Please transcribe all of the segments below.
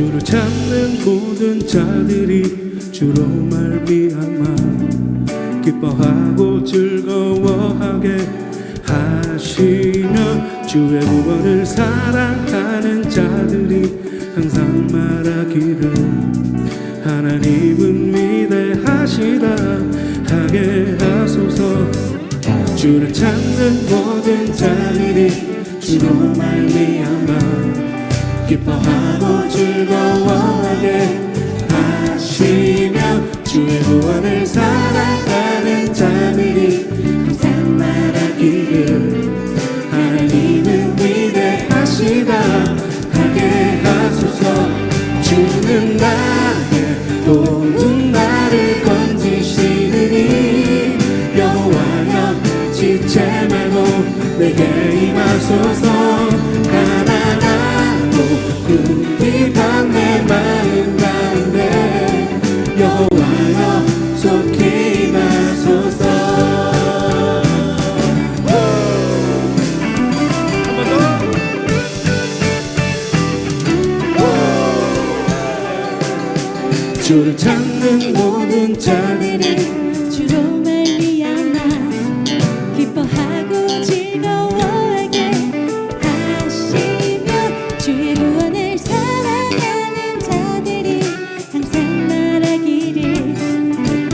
주를 찾는 모든 자들이 주로 말미암아 기뻐하고 즐거워하게 하시며 주의 구원을 사랑하는 자들이 항상 말하기를 하나님은 위대하시다 하게 하소서. 주를 찾는 모든 자들이 주로 말미암아 기뻐하고 즐거워하게 하시며 주의 구원을 사랑하는 자들이 항상 말하기를 하나님은 위대하시다 하게 하소서. 주는 나의 도움 나를 건지시느니 여호와여 지체 말고 내게 임하소서. 가난하고 궁핍한 내 마음 가운데 여호와여 속히 임하소서. 주를 찾는 모든 자들이 주로 말미암아 기뻐하고 즐거워하게 하시며 주의 구원을 사랑하는 자들이 항상 말하기를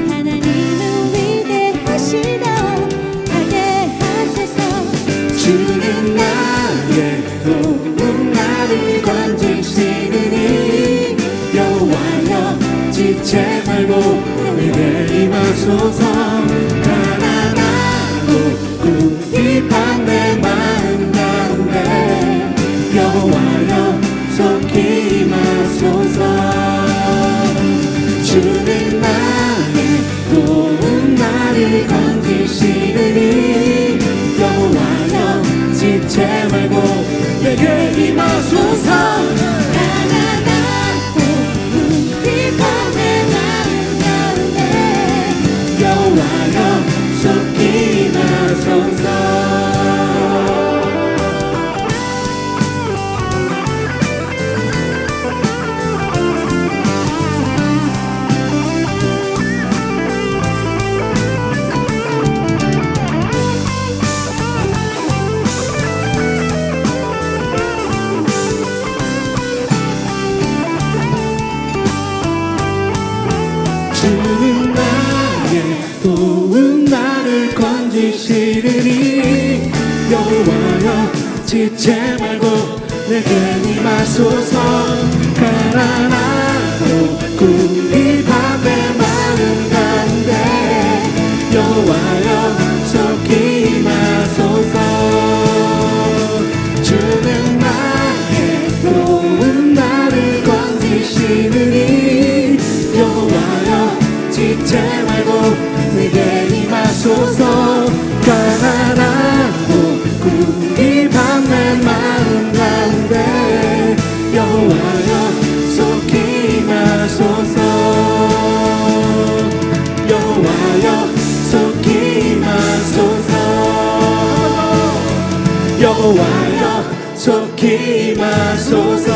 하나님은 위대하시다 하게 하소서. 주는 나의 도움 나를 건지시느니 여호와여 지체 말고 내게 임하소서. 가난하고 궁핍한 내 마음 가운데 여호와여 속히 임하소서. 주는 나의 도움 나를 건지시느니 여호와여 지체 말고 내게 임하소서. 여호와여 속히 임하소서. 주는 나의 도움 나를 건지시느니 여호와여 지체 말고 내게 임하소서. 가난하고 궁핍한 내 마음 가운데 여호와여 속히 임하소서. 주는 나의 도움 나를 건지시느니 여호와여 지체 말고 내게 임하소서. 가난하고 궁핍한 내 마음 가운데 여호와여 속히 임하소서. 여호와여 속히 임하소서. 여호와여 속히 임하소서.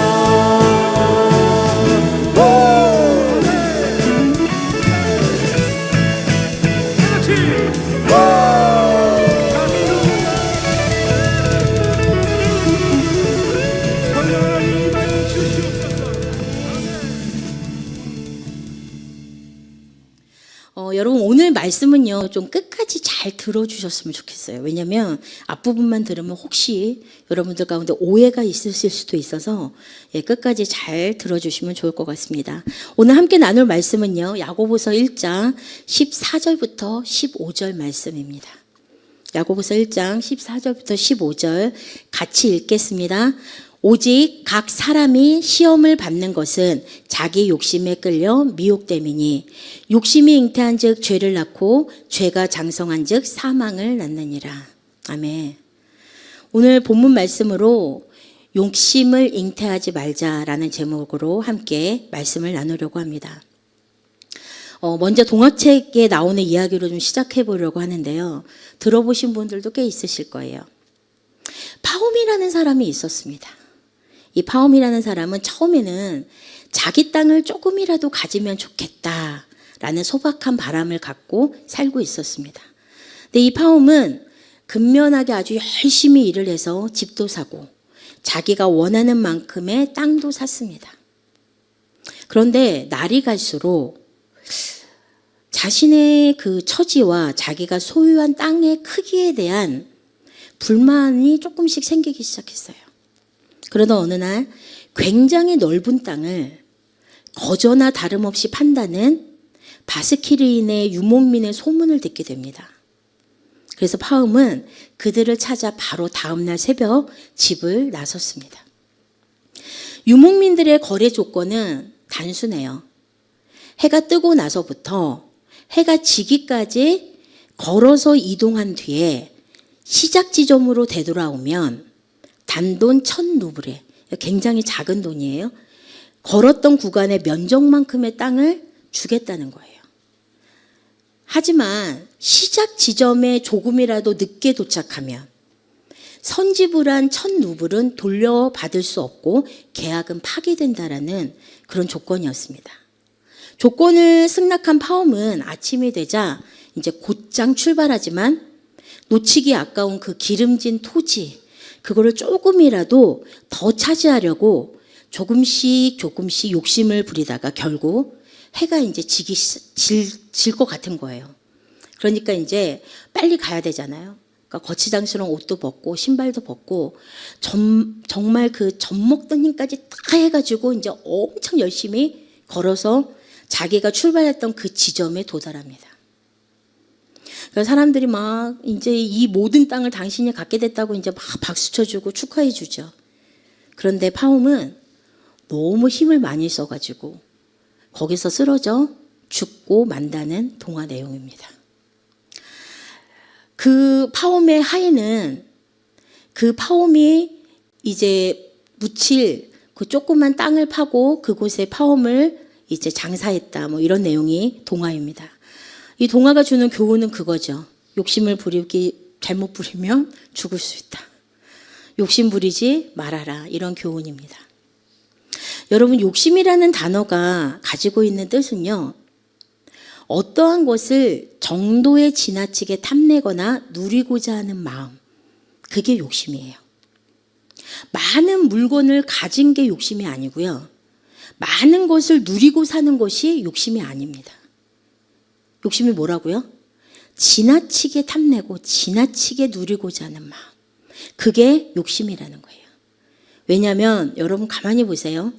여러분 오늘 말씀은요 좀 끝까지 잘 들어주셨으면 좋겠어요. 왜냐하면 앞부분만 들으면 혹시 여러분들 가운데 오해가 있으실 수도 있어서 끝까지 잘 들어주시면 좋을 것 같습니다. 오늘 함께 나눌 말씀은요 야고보서 1장 14절부터 15절 말씀입니다. 야고보서 1장 14절부터 15절 같이 읽겠습니다. 오직 각 사람이 시험을 받는 것은 자기 욕심에 끌려 미혹됨이니 욕심이 잉태한 즉 죄를 낳고 죄가 장성한 즉 사망을 낳느니라. 아멘. 오늘 본문 말씀으로 욕심을 잉태하지 말자라는 제목으로 함께 말씀을 나누려고 합니다. 먼저 동화책에 나오는 이야기로 좀 시작해 보려고 하는데요. 들어보신 분들도 꽤 있으실 거예요. 파움이라는 사람이 있었습니다. 이 파움이라는 사람은 처음에는 자기 땅을 조금이라도 가지면 좋겠다라는 소박한 바람을 갖고 살고 있었습니다. 근데 이 파움은 근면하게 아주 열심히 일을 해서 집도 사고 자기가 원하는 만큼의 땅도 샀습니다. 그런데 날이 갈수록 자신의 그 처지와 자기가 소유한 땅의 크기에 대한 불만이 조금씩 생기기 시작했어요. 그러다 어느 날 굉장히 넓은 땅을 거저나 다름없이 판다는 바스키르인의 유목민의 소문을 듣게 됩니다. 그래서 파움은 그들을 찾아 바로 다음날 새벽 집을 나섰습니다. 유목민들의 거래 조건은 단순해요. 해가 뜨고 나서부터 해가 지기까지 걸어서 이동한 뒤에 시작 지점으로 되돌아오면 단돈 1000루블에 굉장히 작은 돈이에요. 걸었던 구간의 면적만큼의 땅을 주겠다는 거예요. 하지만 시작 지점에 조금이라도 늦게 도착하면 선지불한 1000루블은 돌려받을 수 없고 계약은 파기된다라는 그런 조건이었습니다. 조건을 승낙한 파움은 아침이 되자 이제 곧장 출발하지만 놓치기 아까운 그 기름진 토지, 그거를 조금이라도 더 차지하려고 조금씩 욕심을 부리다가 결국 해가 이제 질 것 같은 거예요. 그러니까 이제 빨리 가야 되잖아요. 그러니까 거치장스러운 옷도 벗고 신발도 벗고 정말 그 젖먹던 힘까지 다 해가지고 이제 엄청 열심히 걸어서 자기가 출발했던 그 지점에 도달합니다. 그러니까 사람들이 막 이제 이 모든 땅을 당신이 갖게 됐다고 이제 막 박수 쳐주고 축하해 주죠. 그런데 파움은 너무 힘을 많이 써가지고 거기서 쓰러져 죽고 만다는 동화 내용입니다. 그 파움의 하인은 그 파움이 이제 묻힐 그 조그만 땅을 파고 그곳에 파움을 이제 장사했다, 뭐 이런 내용이 동화입니다. 이 동화가 주는 교훈은 그거죠. 욕심을 잘못 부리면 죽을 수 있다. 욕심 부리지 말아라, 이런 교훈입니다. 여러분, 욕심이라는 단어가 가지고 있는 뜻은요, 어떠한 것을 정도에 지나치게 탐내거나 누리고자 하는 마음, 그게 욕심이에요. 많은 물건을 가진 게 욕심이 아니고요, 많은 것을 누리고 사는 것이 욕심이 아닙니다. 욕심이 뭐라고요? 지나치게 탐내고 지나치게 누리고자 하는 마음, 그게 욕심이라는 거예요. 왜냐하면 여러분 가만히 보세요.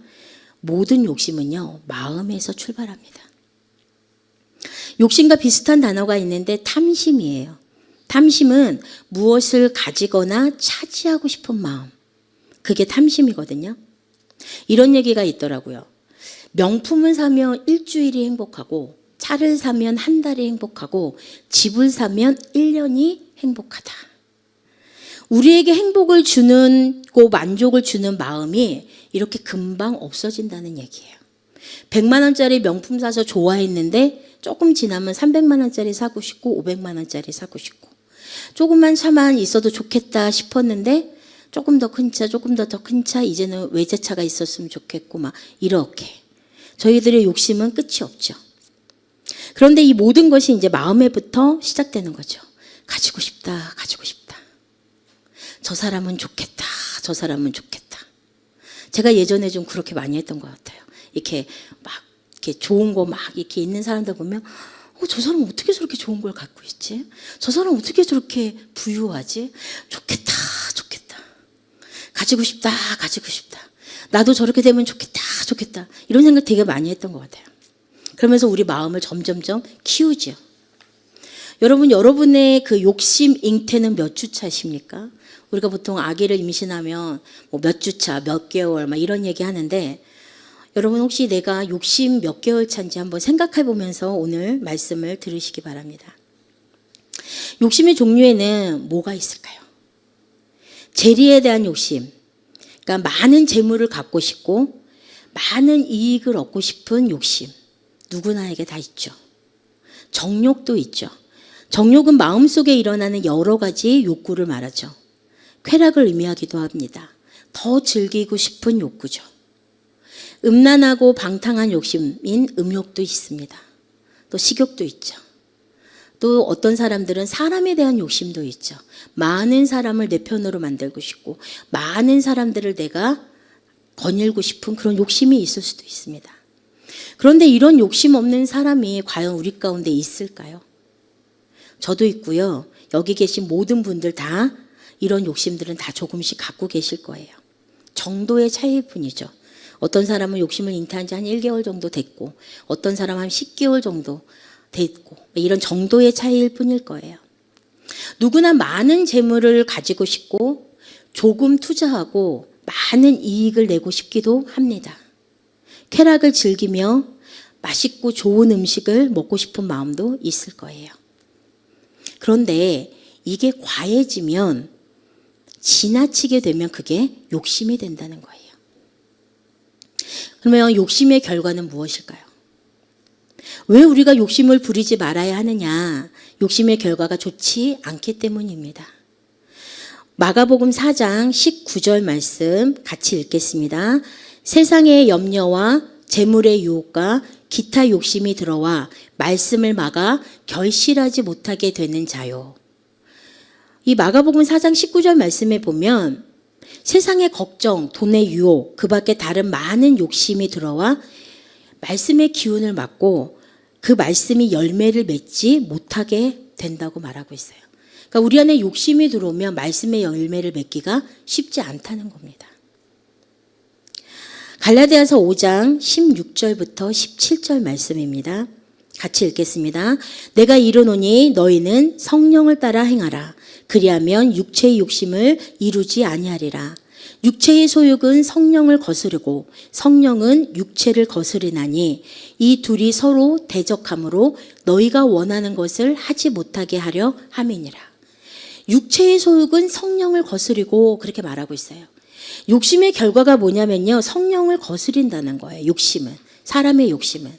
모든 욕심은요, 마음에서 출발합니다. 욕심과 비슷한 단어가 있는데 탐심이에요. 탐심은 무엇을 가지거나 차지하고 싶은 마음, 그게 탐심이거든요. 이런 얘기가 있더라고요. 명품을 사면 일주일이 행복하고, 차를 사면 한 달이 행복하고, 집을 사면 1년이 행복하다. 우리에게 행복을 주는 고 만족을 주는 마음이 이렇게 금방 없어진다는 얘기예요. 100만 원짜리 명품 사서 좋아했는데 조금 지나면 300만 원짜리 사고 싶고 500만 원짜리 사고 싶고, 조금만 차만 있어도 좋겠다 싶었는데 조금 더 큰 차, 조금 더 큰 차, 이제는 외제차가 있었으면 좋겠고, 막 이렇게 저희들의 욕심은 끝이 없죠. 그런데 이 모든 것이 이제 마음에부터 시작되는 거죠. 가지고 싶다, 가지고 싶다. 저 사람은 좋겠다, 저 사람은 좋겠다. 제가 예전에 좀 그렇게 많이 했던 것 같아요. 이렇게 막 이렇게 좋은 거 막 이렇게 있는 사람들 보면, 저 사람 어떻게 저렇게 좋은 걸 갖고 있지? 저 사람 어떻게 저렇게 부유하지? 좋겠다, 좋겠다. 가지고 싶다, 가지고 싶다. 나도 저렇게 되면 좋겠다, 좋겠다. 이런 생각 되게 많이 했던 것 같아요. 그러면서 우리 마음을 점점점 키우죠. 여러분, 여러분의 그 욕심 잉태는 몇 주 차십니까? 우리가 보통 아기를 임신하면 뭐 몇 주 차, 몇 개월 막 이런 얘기 하는데, 여러분 혹시 내가 욕심 몇 개월 차인지 한번 생각해 보면서 오늘 말씀을 들으시기 바랍니다. 욕심의 종류에는 뭐가 있을까요? 재리에 대한 욕심, 그러니까 많은 재물을 갖고 싶고 많은 이익을 얻고 싶은 욕심, 누구나에게 다 있죠. 정욕도 있죠. 정욕은 마음속에 일어나는 여러 가지 욕구를 말하죠. 쾌락을 의미하기도 합니다. 더 즐기고 싶은 욕구죠. 음란하고 방탕한 욕심인 음욕도 있습니다. 또 식욕도 있죠. 또 어떤 사람들은 사람에 대한 욕심도 있죠. 많은 사람을 내 편으로 만들고 싶고 많은 사람들을 내가 거닐고 싶은 그런 욕심이 있을 수도 있습니다. 그런데 이런 욕심 없는 사람이 과연 우리 가운데 있을까요? 저도 있고요. 여기 계신 모든 분들 다 이런 욕심들은 다 조금씩 갖고 계실 거예요. 정도의 차이일 뿐이죠. 어떤 사람은 욕심을 잉태한 지 한 1개월 정도 됐고 어떤 사람은 한 10개월 정도 됐고 이런 정도의 차이일 뿐일 거예요. 누구나 많은 재물을 가지고 싶고 조금 투자하고 많은 이익을 내고 싶기도 합니다. 쾌락을 즐기며 맛있고 좋은 음식을 먹고 싶은 마음도 있을 거예요. 그런데 이게 과해지면 지나치게 되면 그게 욕심이 된다는 거예요. 그러면 욕심의 결과는 무엇일까요? 왜 우리가 욕심을 부리지 말아야 하느냐? 욕심의 결과가 좋지 않기 때문입니다. 마가복음 4장 19절 말씀 같이 읽겠습니다. 세상의 염려와 재물의 유혹과 기타 욕심이 들어와 말씀을 막아 결실하지 못하게 되는 자요. 이 마가복음 4장 19절 말씀에 보면 세상의 걱정, 돈의 유혹, 그 밖에 다른 많은 욕심이 들어와 말씀의 기운을 막고 그 말씀이 열매를 맺지 못하게 된다고 말하고 있어요. 그러니까 우리 안에 욕심이 들어오면 말씀의 열매를 맺기가 쉽지 않다는 겁니다. 갈라디아서 5장 16절부터 17절 말씀입니다. 같이 읽겠습니다. 내가 이르노니 너희는 성령을 따라 행하라. 그리하면 육체의 욕심을 이루지 아니하리라. 육체의 소욕은 성령을 거스르고 성령은 육체를 거스르나니 이 둘이 서로 대적하므로 너희가 원하는 것을 하지 못하게 하려 함이니라. 육체의 소욕은 성령을 거스르고 그렇게 말하고 있어요. 욕심의 결과가 뭐냐면요. 성령을 거스린다는 거예요. 욕심은. 사람의 욕심은.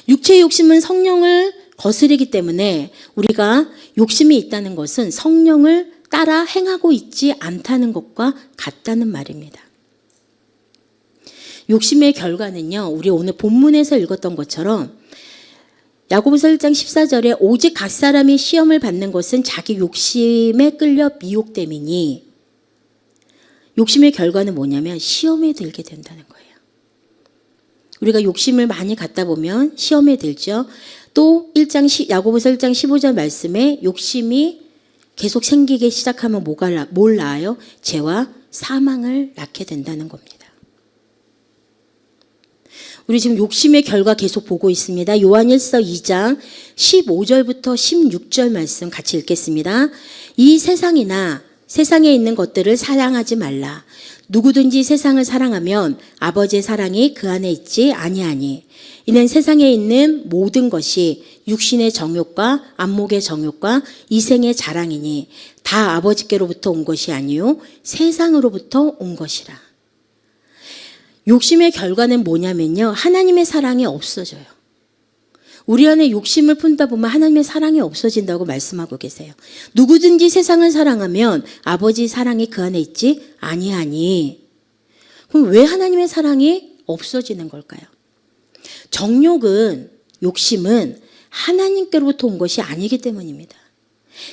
육체의 욕심은 성령을 거스르기 때문에 우리가 욕심이 있다는 것은 성령을 따라 행하고 있지 않다는 것과 같다는 말입니다. 욕심의 결과는요. 우리 오늘 본문에서 읽었던 것처럼 야고보서 1장 14절에 오직 각 사람이 시험을 받는 것은 자기 욕심에 끌려 미혹됨이니 욕심의 결과는 뭐냐면 시험에 들게 된다는 거예요. 우리가 욕심을 많이 갖다 보면 시험에 들죠. 또 야고보서 1장 15절 말씀에 욕심이 계속 생기기 시작하면 뭘 낳아요? 죄와 사망을 낳게 된다는 겁니다. 우리 지금 욕심의 결과 계속 보고 있습니다. 요한일서 2장 15절부터 16절 말씀 같이 읽겠습니다. 이 세상에 있는 것들을 사랑하지 말라. 누구든지 세상을 사랑하면 아버지의 사랑이 그 안에 있지 아니하니. 이는 세상에 있는 모든 것이 육신의 정욕과 안목의 정욕과 이생의 자랑이니 다 아버지께로부터 온 것이 아니요 세상으로부터 온 것이라. 욕심의 결과는 뭐냐면요. 하나님의 사랑이 없어져요. 우리 안에 욕심을 품다 보면 하나님의 사랑이 없어진다고 말씀하고 계세요. 누구든지 세상을 사랑하면 아버지 사랑이 그 안에 있지 아니하니. 그럼 왜 하나님의 사랑이 없어지는 걸까요? 정욕은, 욕심은 하나님께로부터 온 것이 아니기 때문입니다.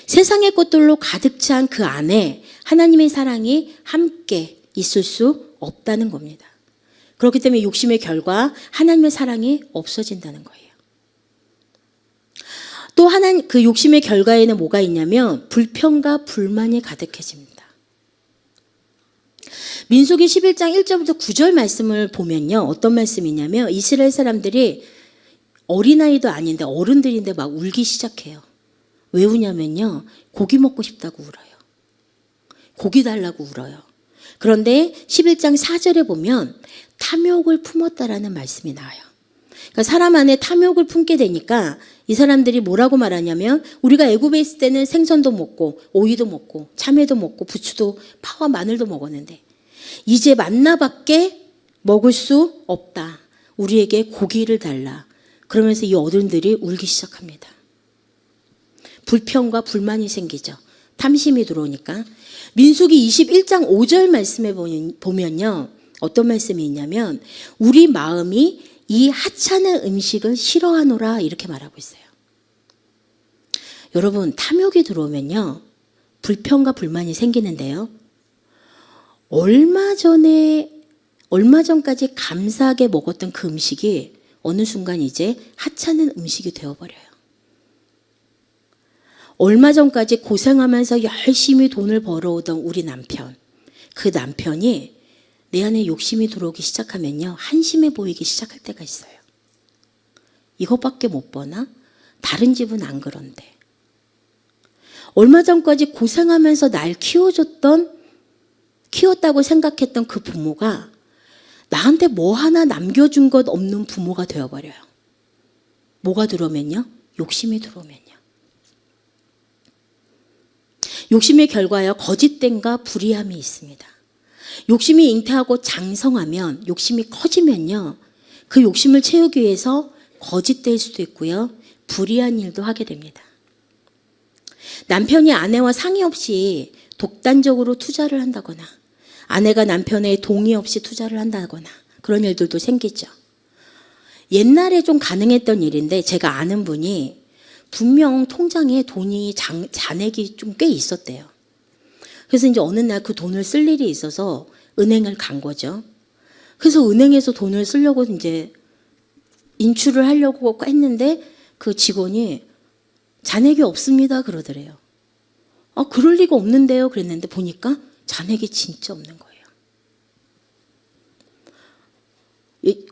세상의 것들로 가득 찬 그 안에 하나님의 사랑이 함께 있을 수 없다는 겁니다. 그렇기 때문에 욕심의 결과 하나님의 사랑이 없어진다는 거예요. 또 그 욕심의 결과에는 뭐가 있냐면 불평과 불만이 가득해집니다. 민수기 11장 1절부터 9절 말씀을 보면요. 어떤 말씀이냐면 이스라엘 사람들이 어린아이도 아닌데 어른들인데 막 울기 시작해요. 왜 우냐면요. 고기 먹고 싶다고 울어요. 고기 달라고 울어요. 그런데 11장 4절에 보면 탐욕을 품었다라는 말씀이 나와요. 그러니까 사람 안에 탐욕을 품게 되니까 이 사람들이 뭐라고 말하냐면 우리가 애굽에 있을 때는 생선도 먹고 오이도 먹고 참외도 먹고 부추도 파와 마늘도 먹었는데 이제 만나밖에 먹을 수 없다. 우리에게 고기를 달라. 그러면서 이 어른들이 울기 시작합니다. 불평과 불만이 생기죠. 탐심이 들어오니까. 민수기 21장 5절 말씀에 보면요. 어떤 말씀이 있냐면 우리 마음이 이 하찮은 음식을 싫어하노라 이렇게 말하고 있어요. 여러분 탐욕이 들어오면요. 불평과 불만이 생기는데요. 얼마 전까지 감사하게 먹었던 그 음식이 어느 순간 이제 하찮은 음식이 되어버려요. 얼마 전까지 고생하면서 열심히 돈을 벌어오던 우리 남편, 그 남편이 내 안에 욕심이 들어오기 시작하면요. 한심해 보이기 시작할 때가 있어요. 이것밖에 못 버나? 다른 집은 안 그런데. 얼마 전까지 고생하면서 날 키웠다고 생각했던 그 부모가 나한테 뭐 하나 남겨준 것 없는 부모가 되어버려요. 뭐가 들어오면요? 욕심이 들어오면요. 욕심의 결과여 거짓됨과 불의함이 있습니다. 욕심이 잉태하고 장성하면 욕심이 커지면요. 그 욕심을 채우기 위해서 거짓될 수도 있고요. 불의한 일도 하게 됩니다. 남편이 아내와 상의 없이 독단적으로 투자를 한다거나 아내가 남편의 동의 없이 투자를 한다거나 그런 일들도 생기죠. 옛날에 좀 가능했던 일인데 제가 아는 분이 분명 통장에 돈이 잔액이 좀 꽤 있었대요. 그래서 이제 어느 날 그 돈을 쓸 일이 있어서 은행을 간 거죠. 그래서 은행에서 돈을 쓰려고 이제 인출을 하려고 했는데 그 직원이 잔액이 없습니다 그러더래요. 그럴 리가 없는데요 그랬는데 보니까 잔액이 진짜 없는 거예요.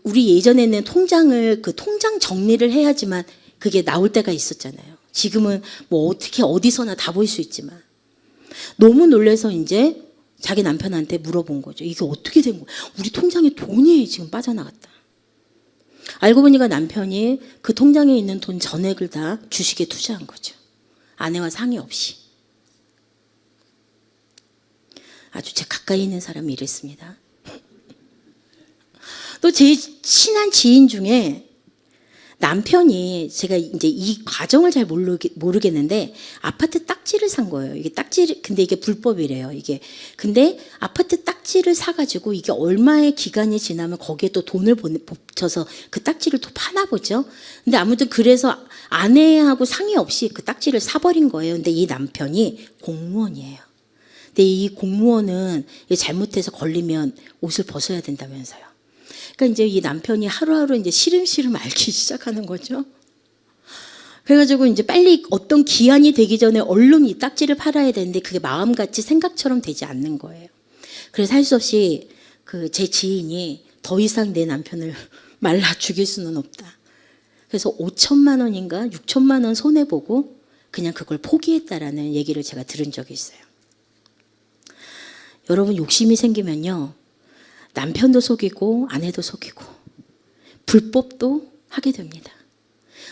우리 예전에는 그 통장 정리를 해야지만 그게 나올 때가 있었잖아요. 지금은 뭐 어떻게 어디서나 다 볼 수 있지만 너무 놀라서 이제 자기 남편한테 물어본 거죠. 이게 어떻게 된 거야? 우리 통장에 돈이 지금 빠져나갔다. 알고 보니까 남편이 그 통장에 있는 돈 전액을 다 주식에 투자한 거죠. 아내와 상의 없이. 아주 제 가까이 있는 사람이 이랬습니다. 또 제 친한 지인 중에 남편이 제가 이제 이 과정을 잘 모르겠는데 아파트 딱지를 산 거예요. 근데 이게 불법이래요. 근데 아파트 딱지를 사가지고 이게 얼마의 기간이 지나면 거기에 또 돈을 붙여서 그 딱지를 또 파나 보죠. 근데 아무튼 그래서 아내하고 상의 없이 그 딱지를 사버린 거예요. 근데 이 남편이 공무원이에요. 근데 이 공무원은 잘못해서 걸리면 옷을 벗어야 된다면서요. 그러니까 이제 이 남편이 하루하루 이제 시름시름 앓기 시작하는 거죠. 그래가지고 이제 빨리 어떤 기한이 되기 전에 얼른 이 딱지를 팔아야 되는데 그게 마음같이 생각처럼 되지 않는 거예요. 그래서 할 수 없이 제 지인이 더 이상 내 남편을 말라 죽일 수는 없다. 그래서 5천만 원인가 6천만 원 손해보고 그냥 그걸 포기했다라는 얘기를 제가 들은 적이 있어요. 여러분 욕심이 생기면요. 남편도 속이고 아내도 속이고 불법도 하게 됩니다.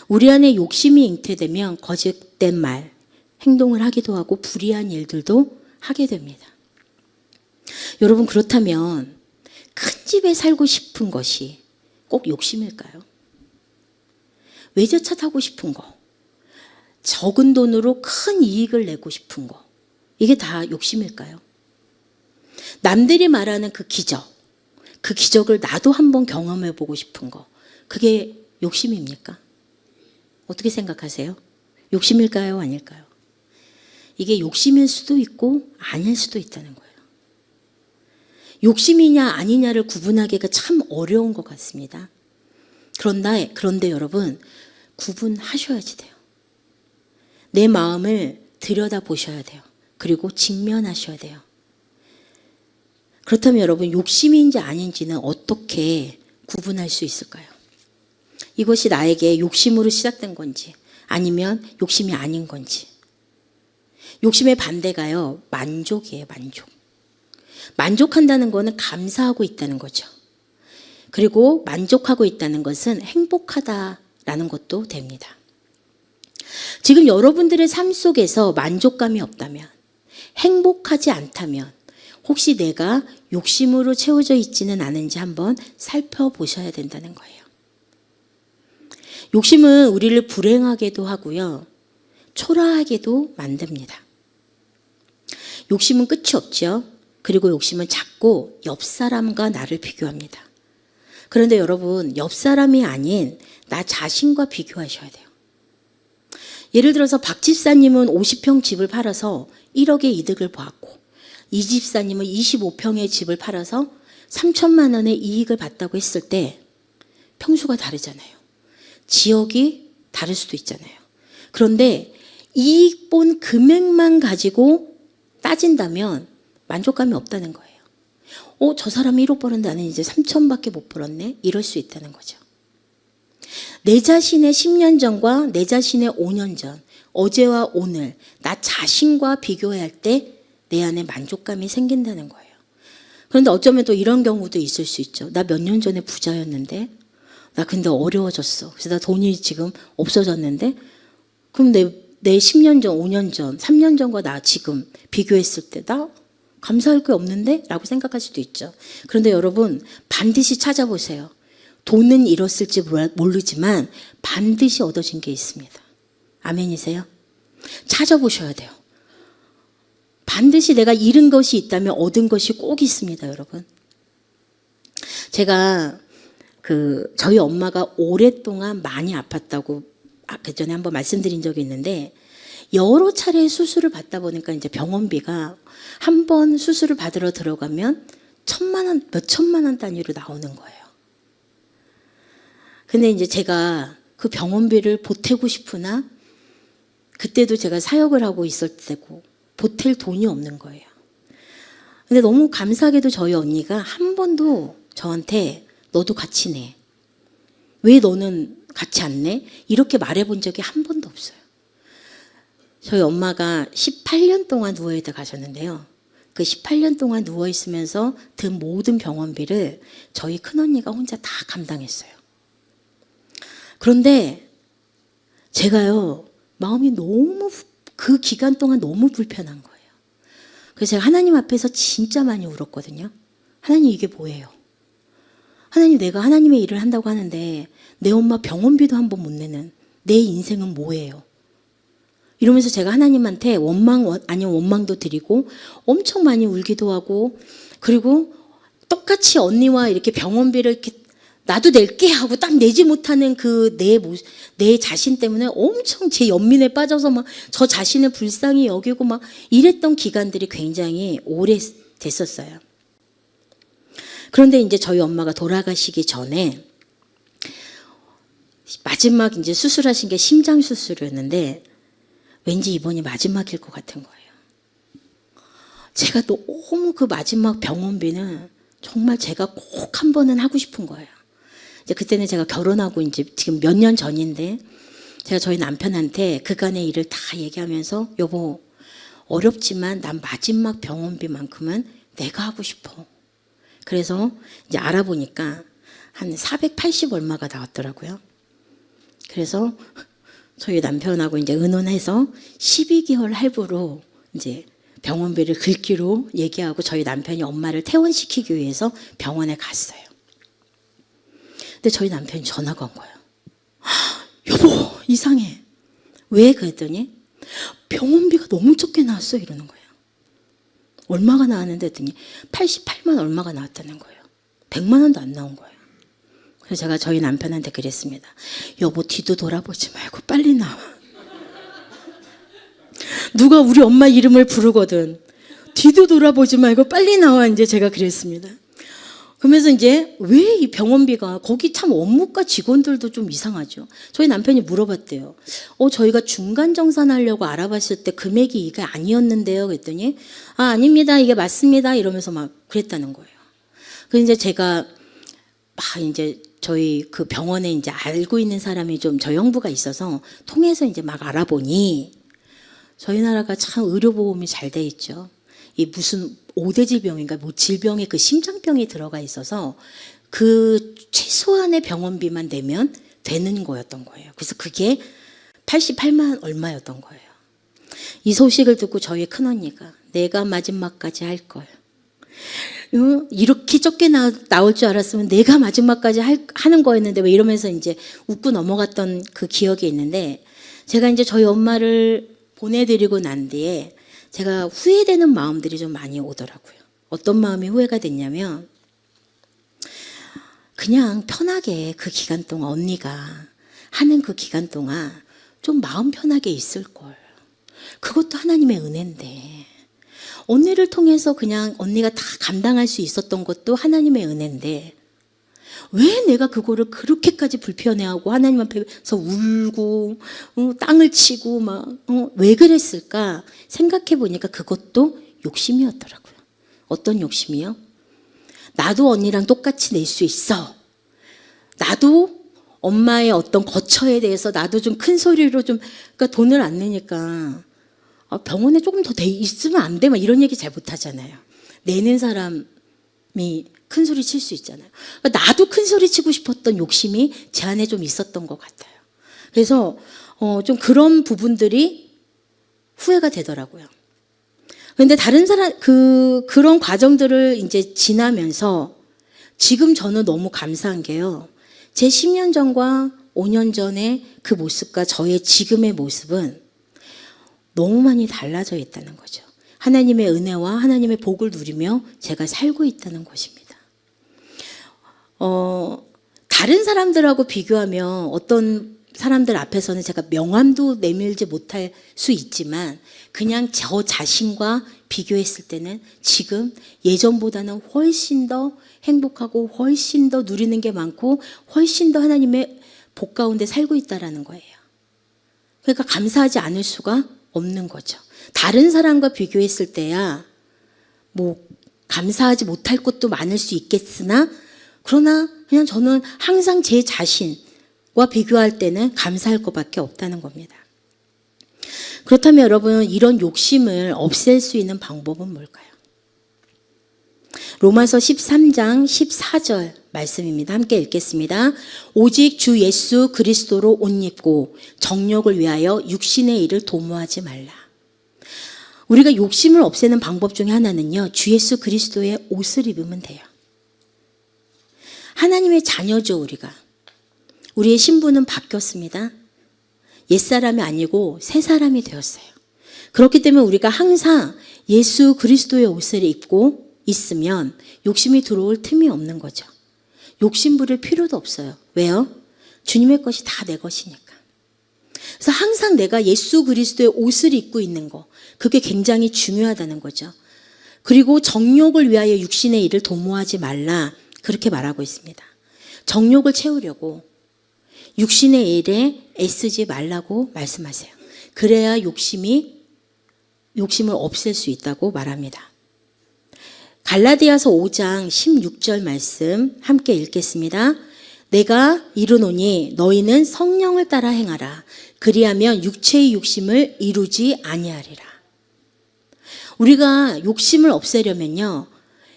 우리 안에 욕심이 잉태되면 거짓된 말, 행동을 하기도 하고 불의한 일들도 하게 됩니다. 여러분 그렇다면 큰 집에 살고 싶은 것이 꼭 욕심일까요? 외제차 타고 싶은 거, 적은 돈으로 큰 이익을 내고 싶은 거, 이게 다 욕심일까요? 남들이 말하는 그 기적을 나도 한번 경험해보고 싶은 거, 그게 욕심입니까? 어떻게 생각하세요? 욕심일까요? 아닐까요? 이게 욕심일 수도 있고 아닐 수도 있다는 거예요. 욕심이냐 아니냐를 구분하기가 참 어려운 것 같습니다. 그런데 여러분 구분하셔야지 돼요. 내 마음을 들여다보셔야 돼요. 그리고 직면하셔야 돼요. 그렇다면 여러분 욕심인지 아닌지는 어떻게 구분할 수 있을까요? 이것이 나에게 욕심으로 시작된 건지 아니면 욕심이 아닌 건지. 욕심의 반대가요. 만족이에요. 만족한다는 것은 감사하고 있다는 거죠. 그리고 만족하고 있다는 것은 행복하다라는 것도 됩니다. 지금 여러분들의 삶 속에서 만족감이 없다면, 행복하지 않다면 혹시 내가 욕심으로 채워져 있지는 않은지 한번 살펴보셔야 된다는 거예요. 욕심은 우리를 불행하게도 하고요. 초라하게도 만듭니다. 욕심은 끝이 없죠. 그리고 욕심은 자꾸 옆 사람과 나를 비교합니다. 그런데 여러분, 옆 사람이 아닌 나 자신과 비교하셔야 돼요. 예를 들어서 박 집사님은 50평 집을 팔아서 1억의 이득을 보았고, 이 집사님은 25평의 집을 팔아서 3천만 원의 이익을 봤다고 했을 때 평수가 다르잖아요. 지역이 다를 수도 있잖아요. 그런데 이익 본 금액만 가지고 따진다면 만족감이 없다는 거예요. 저 사람이 1억 벌었는데 나는 이제 3천밖에 못 벌었네? 이럴 수 있다는 거죠. 내 자신의 10년 전과 내 자신의 5년 전, 어제와 오늘, 나 자신과 비교할 때 내 안에 만족감이 생긴다는 거예요. 그런데 어쩌면 또 이런 경우도 있을 수 있죠. 나 몇 년 전에 부자였는데, 나 근데 어려워졌어. 그래서 나 돈이 지금 없어졌는데, 그럼 내 10년 전, 5년 전, 3년 전과 나 지금 비교했을 때 나 감사할 게 없는데? 라고 생각할 수도 있죠. 그런데 여러분, 반드시 찾아보세요. 돈은 잃었을지 모르지만 반드시 얻어진 게 있습니다. 아멘이세요? 찾아보셔야 돼요. 반드시 내가 잃은 것이 있다면 얻은 것이 꼭 있습니다, 여러분. 제가 저희 엄마가 오랫동안 많이 아팠다고 그 전에 한번 말씀드린 적이 있는데, 여러 차례 수술을 받다 보니까 이제 병원비가 한 번 수술을 받으러 들어가면 1,000만 원, 몇 천만 원 단위로 나오는 거예요. 근데 이제 제가 그 병원비를 보태고 싶으나 그때도 제가 사역을 하고 있을 때고 보탤 돈이 없는 거예요. 근데 너무 감사하게도 저희 언니가 한 번도 저한테 너도 같이 내. 왜 너는 같이 안 내? 이렇게 말해본 적이 한 번도 없어요. 저희 엄마가 18년 동안 누워있다 가셨는데요. 그 18년 동안 누워있으면서 든 모든 병원비를 저희 큰언니가 혼자 다 감당했어요. 그런데 제가요, 마음이 너무 그 기간 동안 너무 불편한 거예요. 그래서 제가 하나님 앞에서 진짜 많이 울었거든요. 하나님, 이게 뭐예요? 하나님, 내가 하나님의 일을 한다고 하는데 내 엄마 병원비도 한 번 못 내는 내 인생은 뭐예요? 이러면서 제가 하나님한테 원망 아닌 원망도 드리고 엄청 많이 울기도 하고, 그리고 똑같이 언니와 이렇게 병원비를 이렇게 나도 낼게 하고 딱 내지 못하는 그 내 자신 때문에 엄청 제 연민에 빠져서 막 저 자신을 불쌍히 여기고 막 이랬던 기간들이 굉장히 오래 됐었어요. 그런데 이제 저희 엄마가 돌아가시기 전에 마지막 이제 수술하신 게 심장 수술이었는데 왠지 이번이 마지막일 것 같은 거예요. 제가 너무 그 마지막 병원비는 정말 제가 꼭 한 번은 하고 싶은 거예요. 이제 그때는 제가 결혼하고 이제 지금 몇 년 전인데 제가 저희 남편한테 그간의 일을 다 얘기하면서 여보, 어렵지만 난 마지막 병원비만큼은 내가 하고 싶어. 그래서 이제 알아보니까 한 480 얼마가 나왔더라고요. 그래서 저희 남편하고 이제 의논해서 12개월 할부로 이제 병원비를 긁기로 얘기하고 저희 남편이 엄마를 퇴원시키기 위해서 병원에 갔어요. 근데 저희 남편이 전화가 온 거예요. 여보, 이상해. 왜? 그랬더니 병원비가 너무 적게 나왔어 이러는 거예요. 얼마가 나왔는데 했더니 88만 얼마가 나왔다는 거예요. 100만 원도 안 나온 거예요. 그래서 제가 저희 남편한테 그랬습니다. 여보, 뒤도 돌아보지 말고 빨리 나와. 누가 우리 엄마 이름을 부르거든 뒤도 돌아보지 말고 빨리 나와. 이제 제가 그랬습니다. 그러면서 이제 왜 이 병원비가 거기 참 원무과 직원들도 좀 이상하죠. 저희 남편이 물어봤대요. 저희가 중간 정산하려고 알아봤을 때 금액이 이게 아니었는데요. 그랬더니 아닙니다. 이게 맞습니다. 이러면서 막 그랬다는 거예요. 그래서 이제 제가 막 이제 저희 그 병원에 이제 알고 있는 사람이 좀 저희 형부가 있어서 통해서 이제 막 알아보니 저희 나라가 참 의료보험이 잘 돼 있죠. 이 무슨 5대 질병인가 뭐 질병에 그 심장병이 들어가 있어서 그 최소한의 병원비만 내면 되는 거였던 거예요. 그래서 그게 88만 얼마였던 거예요. 이 소식을 듣고 저희 큰언니가 내가 마지막까지 할 거야. 이렇게 적게 나올 줄 알았으면 내가 마지막까지 하는 거였는데 왜 이러면서 이제 웃고 넘어갔던 그 기억이 있는데, 제가 이제 저희 엄마를 보내드리고 난 뒤에 제가 후회되는 마음들이 좀 많이 오더라고요. 어떤 마음이 후회가 됐냐면 그냥 편하게 그 기간 동안 언니가 하는 그 기간 동안 좀 마음 편하게 있을 걸. 그것도 하나님의 은혜인데 언니를 통해서 그냥 언니가 다 감당할 수 있었던 것도 하나님의 은혜인데 왜 내가 그거를 그렇게까지 불편해하고 하나님 앞에서 울고 땅을 치고 막 왜 그랬을까 생각해 보니까 그것도 욕심이었더라고요. 어떤 욕심이요? 나도 언니랑 똑같이 낼 수 있어. 나도 엄마의 어떤 거처에 대해서 나도 좀 큰 소리로 좀 그러니까 돈을 안 내니까 병원에 조금 더 돼 있으면 안 돼? 막 이런 얘기 잘 못 하잖아요. 내는 사람이 큰 소리 칠 수 있잖아요. 그러니까 나도 큰 소리 치고 싶었던 욕심이 제 안에 좀 있었던 것 같아요. 그래서 좀 그런 부분들이 후회가 되더라고요. 그런데 다른 사람 그런 과정들을 이제 지나면서 지금 저는 너무 감사한 게요. 제 10년 전과 5년 전의 그 모습과 저의 지금의 모습은 너무 많이 달라져 있다는 거죠. 하나님의 은혜와 하나님의 복을 누리며 제가 살고 있다는 것입니다. 다른 사람들하고 비교하면 어떤 사람들 앞에서는 제가 명함도 내밀지 못할 수 있지만 그냥 저 자신과 비교했을 때는 지금 예전보다는 훨씬 더 행복하고 훨씬 더 누리는 게 많고 훨씬 더 하나님의 복 가운데 살고 있다라는 거예요. 그러니까 감사하지 않을 수가 없는 거죠. 다른 사람과 비교했을 때야 뭐 감사하지 못할 것도 많을 수 있겠으나 그러나 그냥 저는 항상 제 자신과 비교할 때는 감사할 것밖에 없다는 겁니다. 그렇다면 여러분 이런 욕심을 없앨 수 있는 방법은 뭘까요? 로마서 13장 14절 말씀입니다. 함께 읽겠습니다. 오직 주 예수 그리스도로 옷 입고 정욕을 위하여 육신의 일을 도모하지 말라. 우리가 욕심을 없애는 방법 중에 하나는요. 주 예수 그리스도의 옷을 입으면 돼요. 하나님의 자녀죠 우리가. 우리의 신분은 바뀌었습니다. 옛사람이 아니고 새 사람이 되었어요. 그렇기 때문에 우리가 항상 예수 그리스도의 옷을 입고 있으면 욕심이 들어올 틈이 없는 거죠. 욕심 부릴 필요도 없어요. 왜요? 주님의 것이 다 내 것이니까. 그래서 항상 내가 예수 그리스도의 옷을 입고 있는 거 그게 굉장히 중요하다는 거죠. 그리고 정욕을 위하여 육신의 일을 도모하지 말라 그렇게 말하고 있습니다. 정욕을 채우려고 육신의 일에 애쓰지 말라고 말씀하세요. 그래야 욕심을 없앨 수 있다고 말합니다. 갈라디아서 5장 16절 말씀 함께 읽겠습니다. 내가 이르노니 너희는 성령을 따라 행하라. 그리하면 육체의 욕심을 이루지 아니하리라. 우리가 욕심을 없애려면요.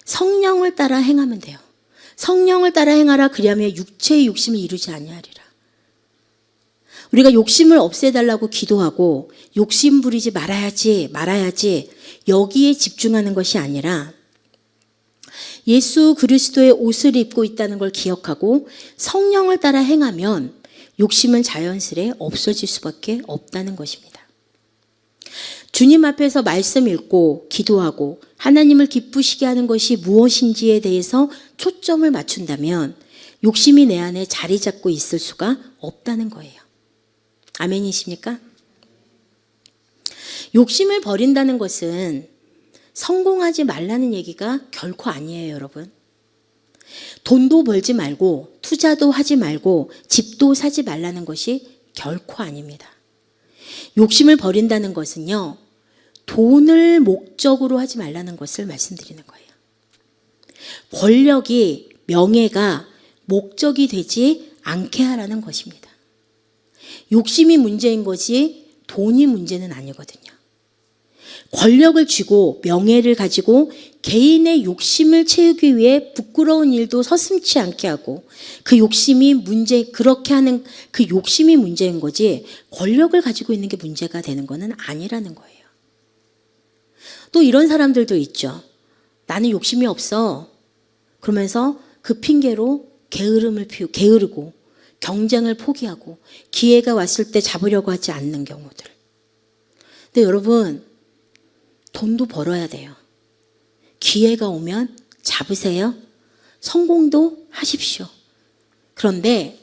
성령을 따라 행하면 돼요. 성령을 따라 행하라. 그리하면 육체의 욕심을 이루지 아니하리라. 우리가 욕심을 없애달라고 기도하고 욕심 부리지 말아야지 여기에 집중하는 것이 아니라 예수 그리스도의 옷을 입고 있다는 걸 기억하고 성령을 따라 행하면 욕심은 자연스레 없어질 수밖에 없다는 것입니다. 주님 앞에서 말씀 읽고 기도하고 하나님을 기쁘시게 하는 것이 무엇인지에 대해서 초점을 맞춘다면 욕심이 내 안에 자리 잡고 있을 수가 없다는 거예요. 아멘이십니까? 욕심을 버린다는 것은 성공하지 말라는 얘기가 결코 아니에요, 여러분. 돈도 벌지 말고 투자도 하지 말고 집도 사지 말라는 것이 결코 아닙니다. 욕심을 버린다는 것은요, 돈을 목적으로 하지 말라는 것을 말씀드리는 거예요. 권력이, 명예가 목적이 되지 않게 하라는 것입니다. 욕심이 문제인 것이 돈이 문제는 아니거든요. 권력을 쥐고 명예를 가지고 개인의 욕심을 채우기 위해 부끄러운 일도 서슴지 않게 하고 그 욕심이 그렇게 하는 그 욕심이 문제인 거지 권력을 가지고 있는 게 문제가 되는 거는 아니라는 거예요. 또 이런 사람들도 있죠. 나는 욕심이 없어. 그러면서 그 핑계로 게으르고 경쟁을 포기하고 기회가 왔을 때 잡으려고 하지 않는 경우들. 근데 여러분, 돈도 벌어야 돼요. 기회가 오면 잡으세요. 성공도 하십시오. 그런데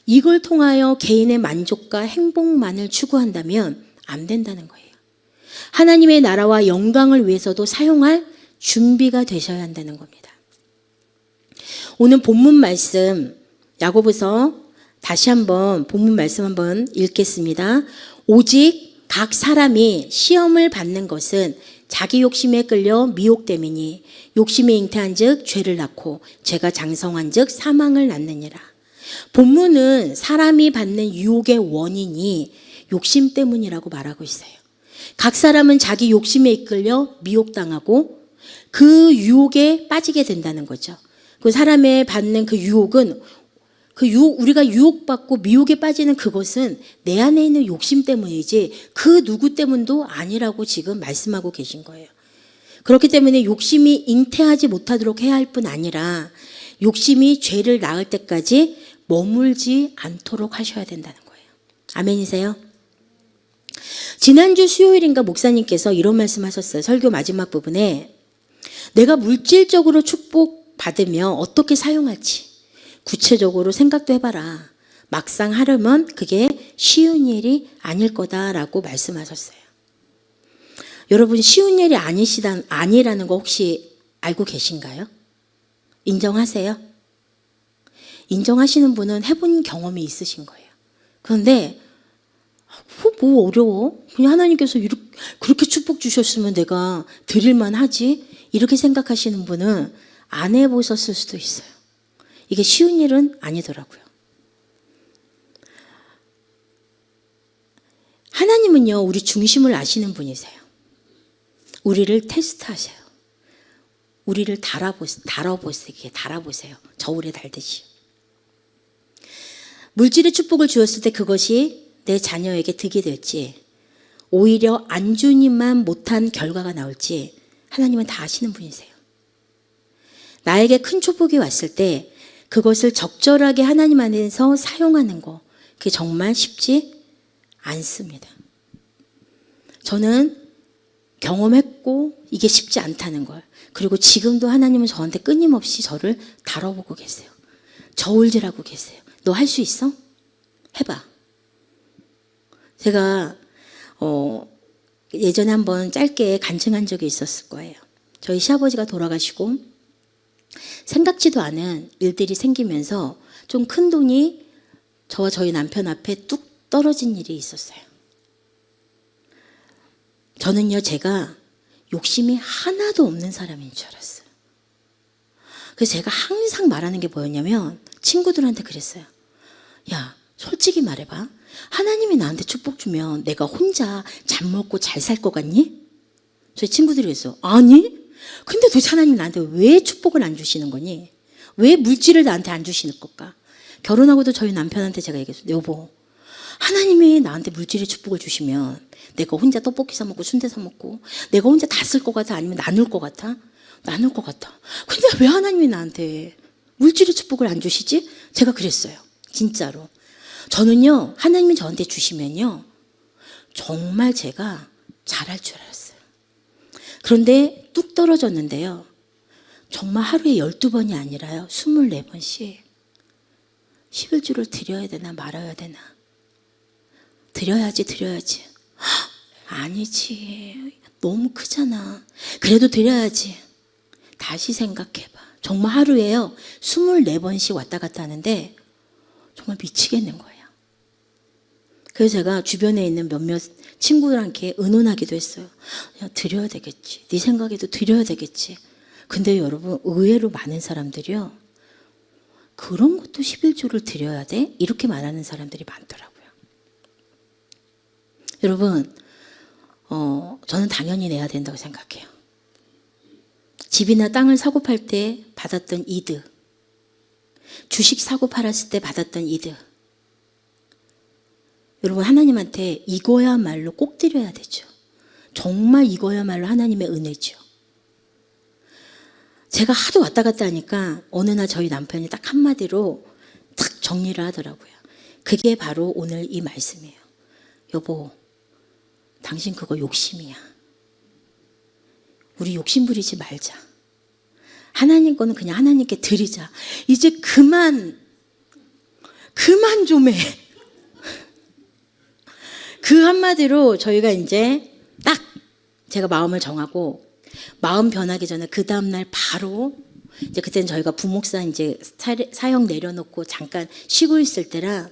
이걸 통하여 개인의 만족과 행복만을 추구한다면 안 된다는 거예요. 하나님의 나라와 영광을 위해서도 사용할 준비가 되셔야 한다는 겁니다. 오늘 본문 말씀 야고보서 다시 한번 본문 말씀 한번 읽겠습니다. 오직 각 사람이 시험을 받는 것은 자기 욕심에 끌려 미혹됨이니 욕심이 잉태한즉 죄를 낳고 죄가 장성한즉 사망을 낳느니라. 본문은 사람이 받는 유혹의 원인이 욕심 때문이라고 말하고 있어요. 각 사람은 자기 욕심에 이끌려 미혹당하고 그 유혹에 빠지게 된다는 거죠. 그 사람의 받는 그 유혹은 우리가 유혹받고 미혹에 빠지는 그것은 내 안에 있는 욕심 때문이지 그 누구 때문도 아니라고 지금 말씀하고 계신 거예요. 그렇기 때문에 욕심이 잉태하지 못하도록 해야 할 뿐 아니라 욕심이 죄를 낳을 때까지 머물지 않도록 하셔야 된다는 거예요. 아멘이세요? 지난주 수요일인가 목사님께서 이런 말씀하셨어요. 설교 마지막 부분에 내가 물질적으로 축복받으며 어떻게 사용할지 구체적으로 생각도 해봐라. 막상 하려면 그게 쉬운 일이 아닐 거다라고 말씀하셨어요. 여러분 쉬운 일이 아니라는 거 혹시 알고 계신가요? 인정하세요? 인정하시는 분은 해본 경험이 있으신 거예요. 그런데 뭐 어려워? 그냥 하나님께서 그렇게 축복 주셨으면 내가 드릴만 하지? 이렇게 생각하시는 분은 안 해보셨을 수도 있어요. 이게 쉬운 일은 아니더라고요. 하나님은요, 우리 중심을 아시는 분이세요. 우리를 테스트하세요. 우리를 달아보세요. 저울에 달듯이. 물질의 축복을 주었을 때 그것이 내 자녀에게 득이 될지, 오히려 안 주니만 못한 결과가 나올지 하나님은 다 아시는 분이세요. 나에게 큰 축복이 왔을 때 그것을 적절하게 하나님 안에서 사용하는 거, 그게 정말 쉽지 않습니다. 저는 경험했고 이게 쉽지 않다는 걸. 그리고 지금도 하나님은 저한테 끊임없이 저를 다뤄보고 계세요. 저울질하고 계세요. 너 할 수 있어? 해봐. 제가 예전에 한번 짧게 간증한 적이 있었을 거예요. 저희 시아버지가 돌아가시고 생각지도 않은 일들이 생기면서 좀 큰 돈이 저와 저희 남편 앞에 뚝 떨어진 일이 있었어요. 저는요, 제가 욕심이 하나도 없는 사람인 줄 알았어요. 그래서 제가 항상 말하는 게 뭐였냐면 친구들한테 그랬어요. 야, 솔직히 말해봐. 하나님이 나한테 축복 주면 내가 혼자 잘 먹고 잘 살 것 같니? 저희 친구들이 그랬어. 아니? 근데 도대체 하나님 나한테 왜 축복을 안 주시는 거니? 왜 물질을 나한테 안 주시는 걸까? 결혼하고도 저희 남편한테 제가 얘기했어요. 여보, 하나님이 나한테 물질의 축복을 주시면 내가 혼자 떡볶이 사 먹고 순대 사 먹고 내가 혼자 다 쓸 것 같아? 아니면 나눌 것 같아? 나눌 것 같아. 근데 왜 하나님이 나한테 물질의 축복을 안 주시지? 제가 그랬어요. 진짜로. 저는요, 하나님이 저한테 주시면요, 정말 제가 잘할 줄 알았어요. 그런데 뚝 떨어졌는데요. 정말 하루에 12번이 아니라요. 24번씩 11주를 드려야 되나 말아야 되나. 드려야지. 아니지. 너무 크잖아. 그래도 드려야지. 다시 생각해봐. 정말 하루에요. 24번씩 왔다 갔다 하는데 정말 미치겠는 거예요. 그래서 제가 주변에 있는 몇몇 친구들한테 의논하기도 했어요. 야, 드려야 되겠지. 네 생각에도 드려야 되겠지. 근데 여러분, 의외로 많은 사람들이요, 그런 것도 11조를 드려야 돼? 이렇게 말하는 사람들이 많더라고요. 여러분, 저는 당연히 내야 된다고 생각해요. 집이나 땅을 사고 팔 때 받았던 이득, 주식 사고 팔았을 때 받았던 이득, 여러분, 하나님한테 이거야말로 꼭 드려야 되죠. 정말 이거야말로 하나님의 은혜죠. 제가 하도 왔다 갔다 하니까 어느 날 저희 남편이 딱 한마디로 탁 정리를 하더라고요. 그게 바로 오늘 이 말씀이에요. 여보, 당신 그거 욕심이야. 우리 욕심 부리지 말자. 하나님 거는 그냥 하나님께 드리자. 이제 그만 좀 해. 그 한마디로 저희가 이제 딱 제가 마음을 정하고 마음 변하기 전에 그 다음날 바로 이제 그때는 저희가 부목사 이제 사역 내려놓고 잠깐 쉬고 있을 때라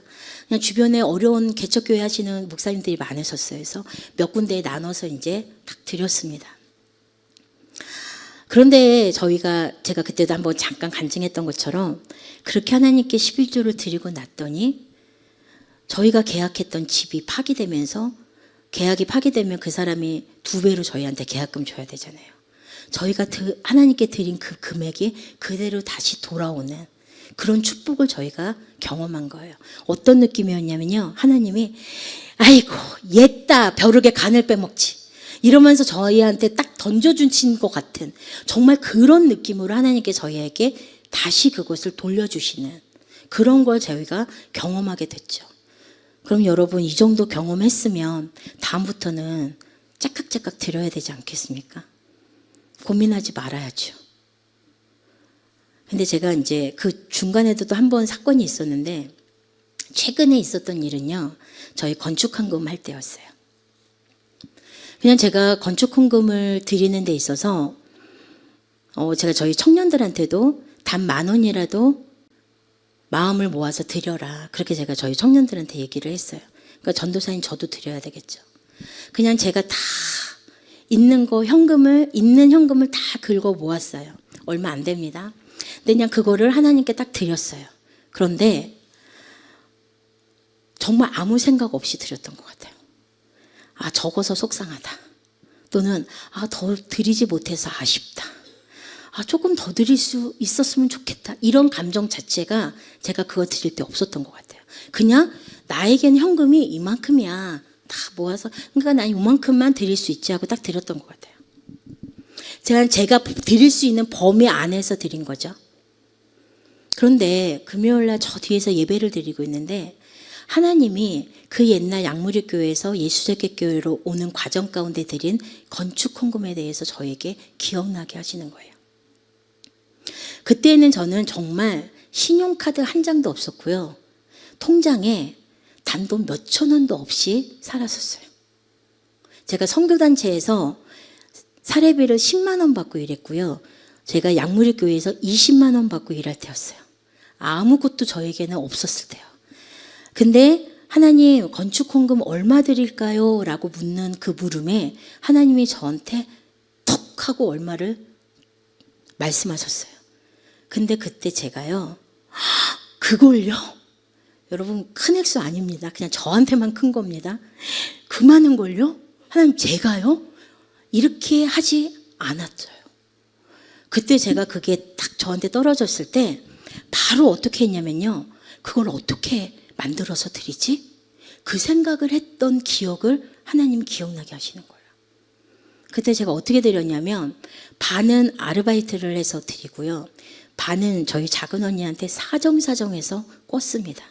그냥 주변에 어려운 개척교회 하시는 목사님들이 많으셨어요. 그래서 몇 군데에 나눠서 이제 딱 드렸습니다. 그런데 제가 그때도 한번 잠깐 간증했던 것처럼 그렇게 하나님께 11조를 드리고 났더니 저희가 계약했던 집이 파기되면서 계약이 파기되면 그 사람이 2배로 저희한테 계약금 줘야 되잖아요. 저희가 하나님께 드린 그 금액이 그대로 다시 돌아오는 그런 축복을 저희가 경험한 거예요. 어떤 느낌이었냐면요. 하나님이 아이고 옛다 벼룩에 간을 빼먹지 이러면서 저희한테 딱 던져준 것 같은 정말 그런 느낌으로 하나님께 저희에게 다시 그것을 돌려주시는 그런 걸 저희가 경험하게 됐죠. 그럼 여러분 이 정도 경험했으면 다음부터는 째깍째깍 드려야 되지 않겠습니까? 고민하지 말아야죠. 근데 제가 이제 그 중간에도 또 한 번 사건이 있었는데 최근에 있었던 일은요. 저희 건축헌금 할 때였어요. 그냥 제가 건축헌금을 드리는 데 있어서 제가 저희 청년들한테도 단 10,000원이라도 마음을 모아서 드려라. 그렇게 제가 저희 청년들한테 얘기를 했어요. 그러니까 전도사님 저도 드려야 되겠죠. 그냥 제가 다 있는 현금을 다 긁어 모았어요. 얼마 안 됩니다. 근데 그냥 그거를 하나님께 딱 드렸어요. 그런데 정말 아무 생각 없이 드렸던 것 같아요. 아, 적어서 속상하다. 또는 더 드리지 못해서 아쉽다. 조금 더 드릴 수 있었으면 좋겠다. 이런 감정 자체가 제가 그거 드릴 때 없었던 것 같아요. 그냥 나에겐 현금이 이만큼이야. 다 모아서 그러니까 난 이만큼만 드릴 수 있지 하고 딱 드렸던 것 같아요. 제가 드릴 수 있는 범위 안에서 드린 거죠. 그런데 금요일날 저 뒤에서 예배를 드리고 있는데 하나님이 그 옛날 양무리교회에서 예수재개교회로 오는 과정 가운데 드린 건축헌금에 대해서 저에게 기억나게 하시는 거예요. 그때는 저는 정말 신용카드 한 장도 없었고요. 통장에 단돈 몇천 원도 없이 살았었어요. 제가 선교단체에서 사례비를 10만 원 받고 일했고요. 제가 양무리교회에서 20만 원 받고 일할 때였어요. 아무것도 저에게는 없었을 때요. 근데 하나님 건축헌금 얼마 드릴까요? 라고 묻는 그 물음에 하나님이 저한테 톡 하고 얼마를 말씀하셨어요. 근데 그때 제가요. 그걸요? 여러분 큰 액수 아닙니다. 그냥 저한테만 큰 겁니다. 그 많은 걸요? 하나님 제가요? 이렇게 하지 않았어요. 그때 제가 그게 딱 저한테 떨어졌을 때 바로 어떻게 했냐면요. 그걸 어떻게 만들어서 드리지? 그 생각을 했던 기억을 하나님 기억나게 하시는 거예요. 그때 제가 어떻게 드렸냐면 반은 아르바이트를 해서 드리고요. 반은 저희 작은 언니한테 사정사정해서 꿨습니다.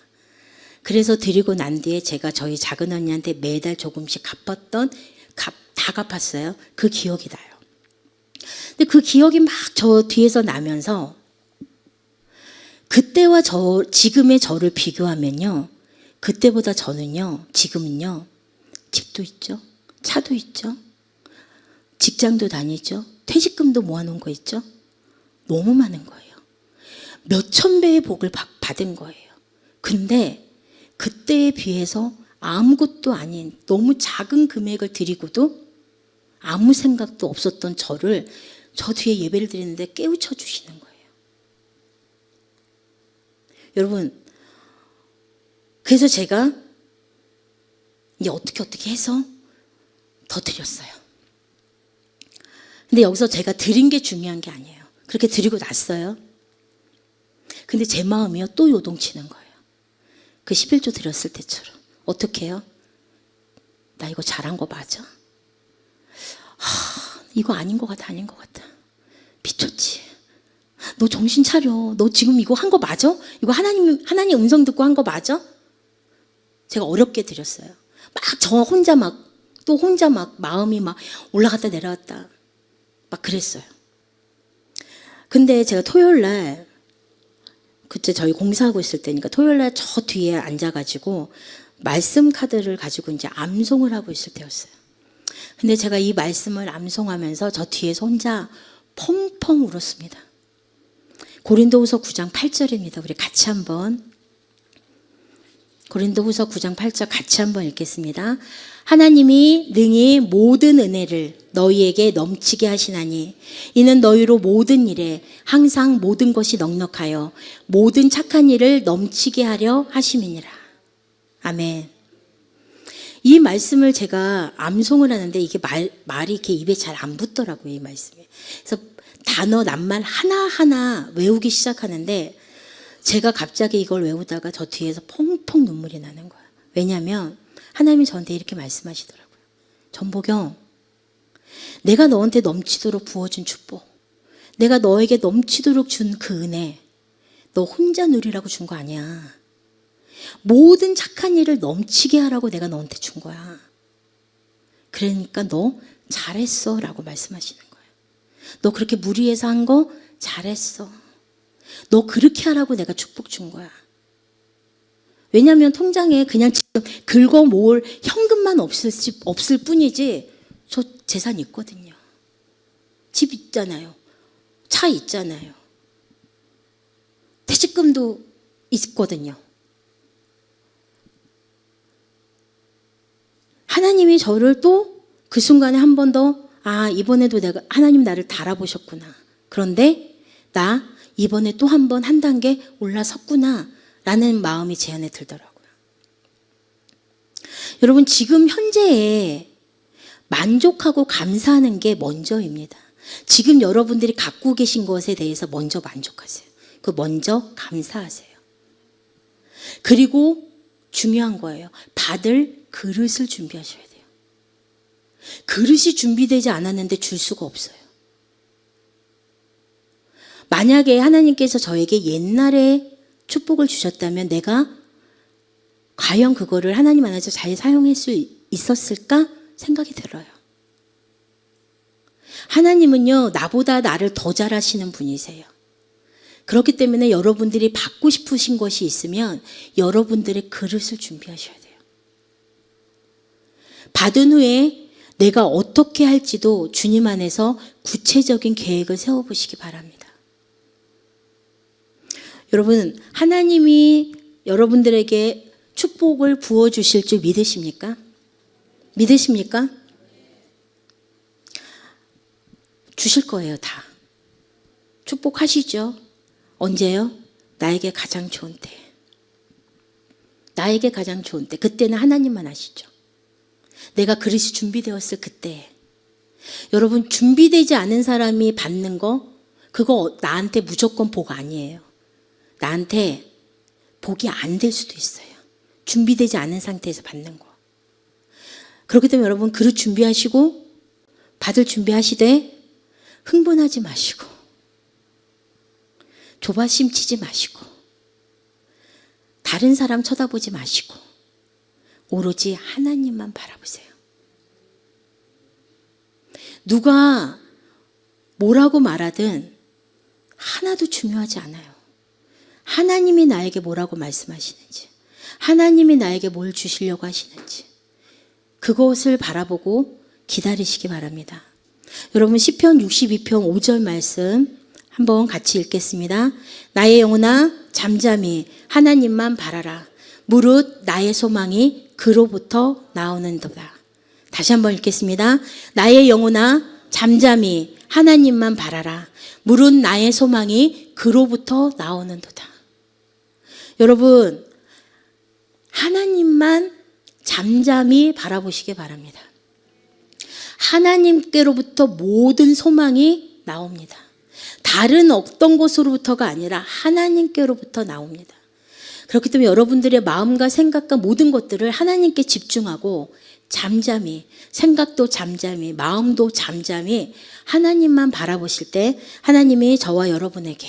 그래서 드리고 난 뒤에 제가 저희 작은 언니한테 매달 조금씩 다 갚았어요. 그 기억이 나요. 근데 그 기억이 막 저 뒤에서 나면서 그때와 지금의 저를 비교하면요. 그때보다 저는요. 지금은요. 집도 있죠. 차도 있죠. 직장도 다니죠. 퇴직금도 모아놓은 거 있죠. 너무 많은 거예요. 몇천 배의 복을 받은 거예요. 근데 그때에 비해서 아무것도 아닌 너무 작은 금액을 드리고도 아무 생각도 없었던 저를 저 뒤에 예배를 드리는데 깨우쳐 주시는 거예요. 여러분, 그래서 제가 이제 어떻게 해서 더 드렸어요. 근데 여기서 제가 드린 게 중요한 게 아니에요. 그렇게 드리고 났어요. 근데 제 마음이요 또 요동치는 거예요. 그 11조 드렸을 때처럼. 어떻게 해요? 나 이거 잘한 거 맞아? 이거 아닌 것 같아. 미쳤지. 너 정신 차려. 너 지금 이거 한 거 맞아? 이거 하나님 음성 듣고 한 거 맞아? 제가 어렵게 드렸어요. 저 혼자 마음이 막 올라갔다 내려갔다 막 그랬어요. 근데 제가 토요일 날 그때 저희 공사하고 있을 때니까 토요일 날 저 뒤에 앉아가지고 말씀 카드를 가지고 이제 암송을 하고 있을 때였어요. 근데 제가 이 말씀을 암송하면서 저 뒤에서 혼자 펑펑 울었습니다. 고린도후서 9장 8절입니다. 우리 같이 한번 고린도후서 9장 8절 같이 한번 읽겠습니다. 하나님이 능히 모든 은혜를 너희에게 넘치게 하시나니 이는 너희로 모든 일에 항상 모든 것이 넉넉하여 모든 착한 일을 넘치게 하려 하심이니라. 아멘. 이 말씀을 제가 암송을 하는데 이게 말이 이렇게 입에 잘 안 붙더라고요, 이 말씀이. 그래서 단어, 낱말 하나하나 외우기 시작하는데 제가 갑자기 이걸 외우다가 저 뒤에서 펑펑 눈물이 나는 거예요. 왜냐하면 하나님이 저한테 이렇게 말씀하시더라고요. 전보경, 내가 너한테 넘치도록 부어준 축복, 내가 너에게 넘치도록 준 그 은혜, 너 혼자 누리라고 준 거 아니야. 모든 착한 일을 넘치게 하라고 내가 너한테 준 거야. 그러니까 너 잘했어 라고 말씀하시는 거예요. 너 그렇게 무리해서 한 거 잘했어. 너 그렇게 하라고 내가 축복 준 거야. 왜냐하면 통장에 그냥 지금 긁어 모을 현금만 없을 뿐이지 저 재산 있거든요. 집 있잖아요. 차 있잖아요. 퇴직금도 있거든요. 하나님이 저를 또 그 순간에 한 번 더 이번에도 내가 하나님 나를 달아보셨구나. 그런데 나 이번에 또 한 번 한 단계 올라섰구나 라는 마음이 제 안에 들더라고요. 여러분 지금 현재에 만족하고 감사하는 게 먼저입니다. 지금 여러분들이 갖고 계신 것에 대해서 먼저 만족하세요. 그 먼저 감사하세요. 그리고 중요한 거예요. 받을 그릇을 준비하셔야 돼요. 그릇이 준비되지 않았는데 줄 수가 없어요. 만약에 하나님께서 저에게 옛날에 축복을 주셨다면 내가 과연 그거를 하나님 안에서 잘 사용할 수 있었을까 생각이 들어요. 하나님은요, 나보다 나를 더 잘하시는 분이세요. 그렇기 때문에 여러분들이 받고 싶으신 것이 있으면 여러분들의 그릇을 준비하셔야 돼요. 받은 후에 내가 어떻게 할지도 주님 안에서 구체적인 계획을 세워보시기 바랍니다. 여러분, 하나님이 여러분들에게 축복을 부어주실 줄 믿으십니까? 믿으십니까? 주실 거예요, 다. 축복하시죠? 언제요? 나에게 가장 좋은 때. 나에게 가장 좋은 때. 그때는 하나님만 아시죠. 내가 그릇이 준비되었을 그때. 여러분, 준비되지 않은 사람이 받는 거, 그거 나한테 무조건 복 아니에요. 나한테 복이 안 될 수도 있어요. 준비되지 않은 상태에서 받는 거. 그렇기 때문에 여러분 그릇 준비하시고 받을 준비하시되 흥분하지 마시고 조바심 치지 마시고 다른 사람 쳐다보지 마시고 오로지 하나님만 바라보세요. 누가 뭐라고 말하든 하나도 중요하지 않아요. 하나님이 나에게 뭐라고 말씀하시는지, 하나님이 나에게 뭘 주시려고 하시는지 그것을 바라보고 기다리시기 바랍니다. 여러분 시편 62편 5절 말씀 한번 같이 읽겠습니다. 나의 영혼아 잠잠히 하나님만 바라라. 무릇 나의 소망이 그로부터 나오는도다. 다시 한번 읽겠습니다. 나의 영혼아 잠잠히 하나님만 바라라. 무릇 나의 소망이 그로부터 나오는도다. 여러분 하나님만 잠잠히 바라보시기 바랍니다. 하나님께로부터 모든 소망이 나옵니다. 다른 어떤 곳으로부터가 아니라 하나님께로부터 나옵니다. 그렇기 때문에 여러분들의 마음과 생각과 모든 것들을 하나님께 집중하고 잠잠히, 생각도 잠잠히, 마음도 잠잠히 하나님만 바라보실 때 하나님이 저와 여러분에게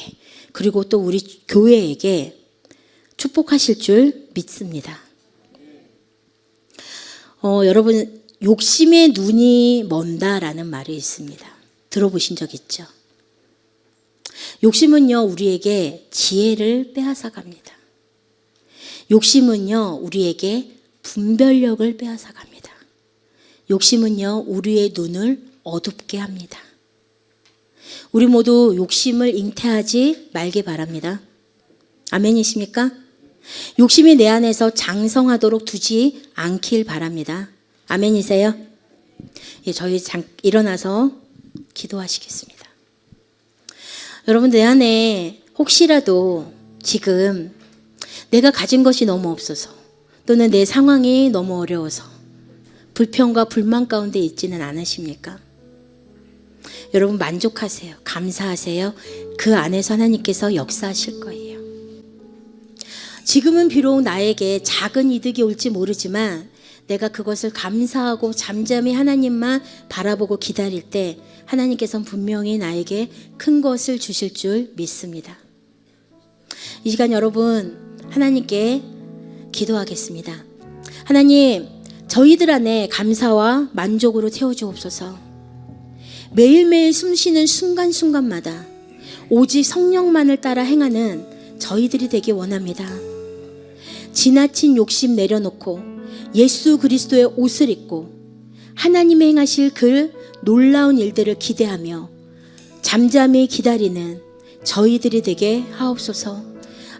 그리고 또 우리 교회에게 축복하실 줄 믿습니다. 여러분 욕심의 눈이 먼다라는 말이 있습니다. 들어보신 적 있죠? 욕심은요, 우리에게 지혜를 빼앗아 갑니다. 욕심은요, 우리에게 분별력을 빼앗아 갑니다. 욕심은요, 우리의 눈을 어둡게 합니다. 우리 모두 욕심을 잉태하지 말기 바랍니다. 아멘이십니까? 욕심이 내 안에서 장성하도록 두지 않길 바랍니다. 아멘이세요? 예, 저희 일어나서 기도하시겠습니다. 여러분, 내 안에 혹시라도 지금 내가 가진 것이 너무 없어서 또는 내 상황이 너무 어려워서 불평과 불만 가운데 있지는 않으십니까? 여러분, 만족하세요. 감사하세요. 그 안에서 하나님께서 역사하실 거예요. 지금은 비록 나에게 작은 이득이 올지 모르지만 내가 그것을 감사하고 잠잠히 하나님만 바라보고 기다릴 때 하나님께서는 분명히 나에게 큰 것을 주실 줄 믿습니다. 이 시간 여러분, 하나님께 기도하겠습니다. 하나님, 저희들 안에 감사와 만족으로 채워주옵소서. 매일매일 숨쉬는 순간순간마다 오직 성령만을 따라 행하는 저희들이 되기 원합니다. 지나친 욕심 내려놓고 예수 그리스도의 옷을 입고 하나님의 행하실 그 놀라운 일들을 기대하며 잠잠히 기다리는 저희들이 되게 하옵소서.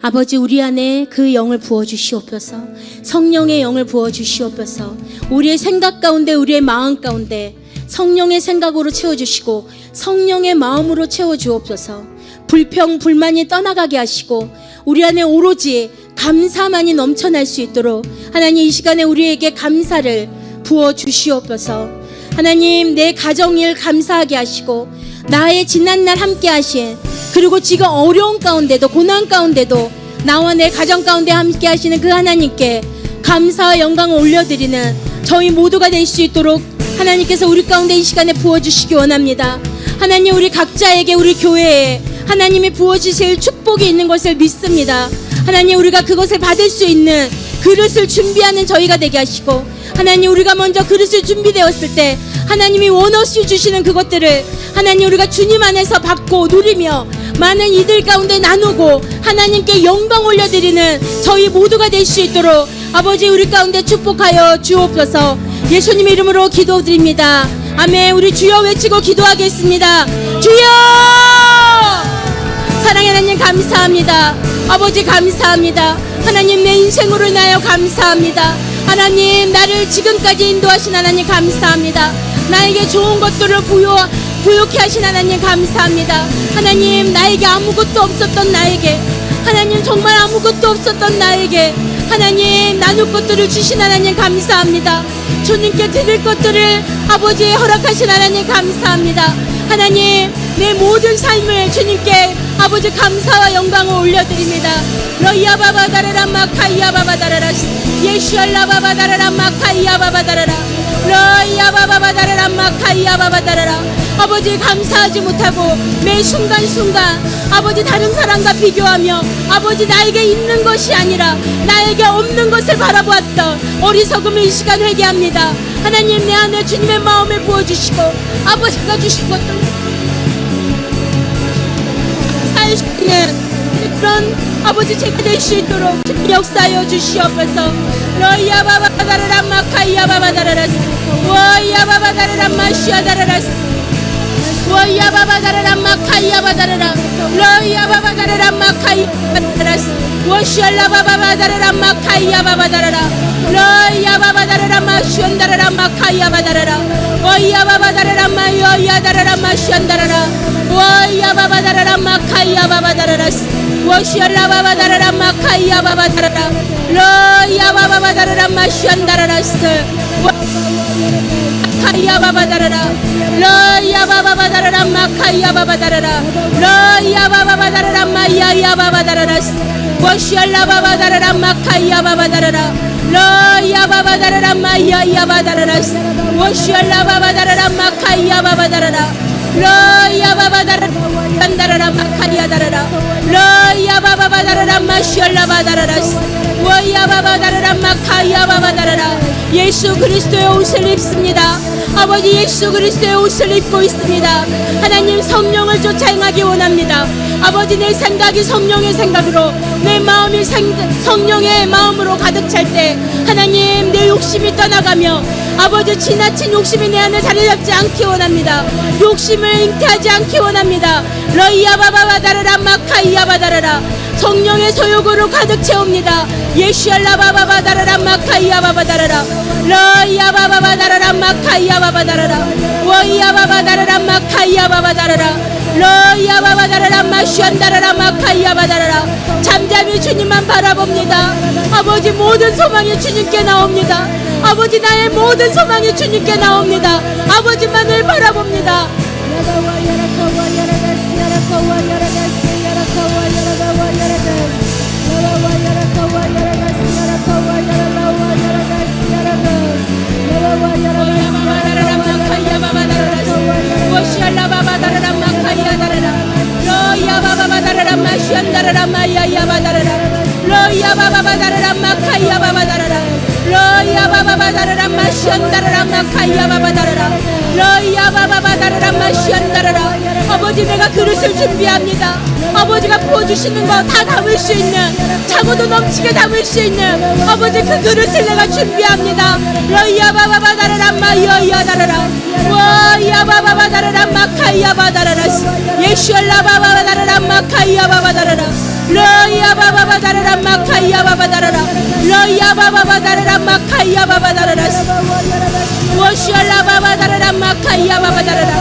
아버지, 우리 안에 그 영을 부어주시옵소서. 성령의 영을 부어주시옵소서. 우리의 생각 가운데, 우리의 마음 가운데 성령의 생각으로 채워주시고 성령의 마음으로 채워주옵소서. 불평, 불만이 떠나가게 하시고 우리 안에 오로지 감사만이 넘쳐날 수 있도록 하나님, 이 시간에 우리에게 감사를 부어주시옵소서. 하나님, 내 가정일 감사하게 하시고 나의 지난날 함께 하신, 그리고 지금 어려운 가운데도 고난 가운데도 나와 내 가정 가운데 함께 하시는 그 하나님께 감사와 영광을 올려드리는 저희 모두가 될 수 있도록 하나님께서 우리 가운데 이 시간에 부어주시기 원합니다. 하나님, 우리 각자에게, 우리 교회에 하나님이 부어주실 축복이 있는 것을 믿습니다. 하나님, 우리가 그것을 받을 수 있는 그릇을 준비하는 저희가 되게 하시고, 하나님, 우리가 먼저 그릇을 준비되었을 때 하나님이 원없이 주시는 그것들을 하나님, 우리가 주님 안에서 받고 누리며 많은 이들 가운데 나누고 하나님께 영광 올려드리는 저희 모두가 될 수 있도록 아버지, 우리 가운데 축복하여 주옵소서. 예수님 이름으로 기도드립니다. 아멘. 우리 주여 외치고 기도하겠습니다. 주여! 사랑의 하나님, 감사합니다. 아버지, 감사합니다. 하나님, 내 인생으로 인하여 감사합니다. 하나님, 나를 지금까지 인도하신 하나님 감사합니다. 나에게 좋은 것들을 부욕해 하신 하나님 감사합니다. 하나님, 나에게 아무것도 없었던 나에게, 하나님, 정말 아무것도 없었던 나에게 하나님 나눌 것들을 주신 하나님 감사합니다. 주님께 드릴 것들을 아버지 허락하신 하나님 감사합니다. 하나님, 내 모든 삶을 주님께 아버지 감사와 영광을 올려드립니다. 러이아바바다라라 마카이아바바다라라 예슈알라바바다라라 마카이아바바다라라 러이아바바바다라라 마카이아바바다라라. 아버지, 감사하지 못하고 매 순간순간 아버지 다른 사람과 비교하며 아버지 나에게 있는 것이 아니라 나에게 없는 것을 바라보았던 어리석음을 이 시간 회개합니다. 하나님, 내 안에 주님의 마음을 부어주시고 아버지가 주신 것들 살 수 있는 그런 아버지 제가 될 수 있도록 역사하여 주시옵소서. 러이아바바다라라 마카이아바바다라라 워이아바바다라라 마시아다라라 워이아바바다라라 마카이아바다라라 러이아바바다라라 마카이아바다라라 워시알라바바다라라 마카이아바바다라라 러이아바바다라라 마시온다라라 마카이아바다라라 워이아바바다라라 마요야다라라 마시온다라라 워이아바바다라라 마카이아바바다라라 워시알라바바다라라 마카이아바바다라라 러이아바바다라라 마시온다라라 마카이아바바다라라 러이아바바다라라 마카이아바바다라라 러이아바바다라라 마야야바바다라라 워시알라바바다라라 마카이아바바다라라 러이아바바다라라 마야야바다라라 워시알라바바다라라 마카이아바바다라라 러이아바바다라라 마카이아다라라 러이아바바다라라 마시알라바다라라 워이아바바다라라 마카이아바바다라라. 예수 그리스도의 옷을 입습니다. 아버지, 예수 그리스도의 옷을 입고 있습니다. 하나님, 성령을 쫓아 행하기 원합니다. 아버지 내 생각이 성령의 생각으로 내 마음이 성령의 마음으로 가득 찰 때 하나님 내 욕심이 떠나가며 아버지 지나친 욕심이 내 안에 자리 잡지 않기 원합니다. 욕심을 잉태하지 않기 원합니다. 러이야바바바다라라 마카이야바다라라 성령의 소욕으로 가득 채웁니다. 예슈알라바바바다라라 마카이야바바다라라 러이야바바바다라라 마카이야바바다라라 워이야바바다라라 마카이야바바다라라 러이야바바다라라 마슈안다라라 마카이야바다라라 잠잠히 주님만 바라봅니다. 아버지 모든 소망이 주님께 나옵니다. 아버지 나의 모든 소망이 주님께 나옵니다. 아버지만을 바라봅니다. 아버지 내가 그릇을 준비합니다. 아버지가 부어주시는 거 다 담을 수 있는 차고도 넘치게 담을 수 있는 아버지 그 그릇을 내가 준비합니다. 러이야바바바다라라 마이야다라라 와야바바바다라라 마카이야바다라라 예슈알라바바다라라 마카이야바바다라라 러이야바바바다라라 마카이야바바다라라 러이야바바바다라라 마카이야바바다라라 워슈알라바바다라라 마카이야바바다라라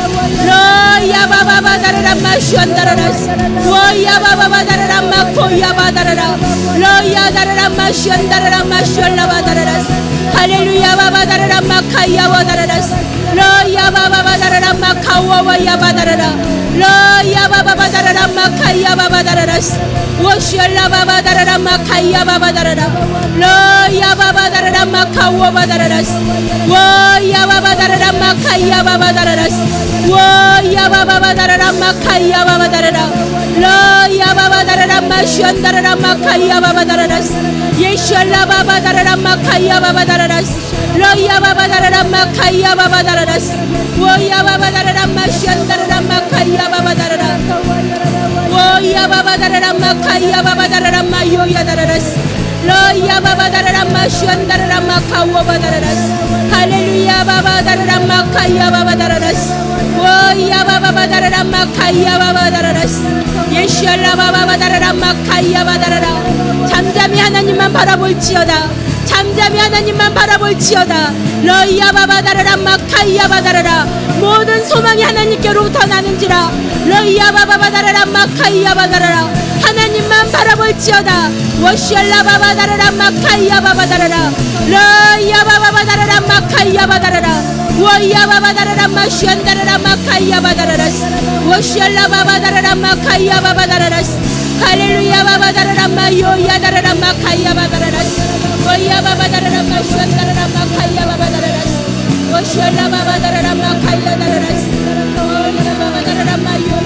러이야바바바다라라 마슈안다라라 워야바바바다라라 마코야바다라라 러이야다라라 마슈안다라라 마슈알라바다라라 할렐루야 바바다라라 마카이야바다라라 러이야바바바다라라 마카와와야바다라라 러이야바바바다라라 마카이야바바다라라 워슈알라바바다라라 마카이야바바다라라 러이야바바다라라 마카와바다라라 워야바바다라라 마카이야바바다라라 워야바바바다라라 마카이야바바다라라 러이야바바다라라 마슈안다라라 마카이야바바다라라 예슈알라바바다라라 마카이야바바다라라 러이야바바다라라 마카이야바바다라라 워야바바다라라 마슈안다라라 마카이야바바다라라 워야바바다라라 마카이야바바다라라 마요야다라라 러이야바바다라라 마슈안다라라 마카와바다라라 할렐루야 바바다라라 마카이야바바다라라 워야바바바다라라 마카이야바바다라라 예슈알라바바다라라 마카이야바다라라 잠잠히 하나님만 바라볼지어다. 잠잠히 하나님만 바라볼지어다. 러이야바바다라라 마카이야바다라라 모든 소망이 하나님께로부터 나는지라 러이야바바바다라라 마카이야바다라라 하나님만 바라볼지어다. 워시알라바바다라라 마카이야바바다라라 러이야바바바다라라 마카이야바다라라 워이야바바다라라 마슈안다라라 마카이야바다라라 워시알라바바다라라 마카이야바바다라라 할렐루야 바바다라라 마요야다라라 마카이야바다라라 워이야바바다라라 마슈안다라라 마카이야바바다라라 워시알라바바다라라 마카이야다라라 워이야바바다라라 마요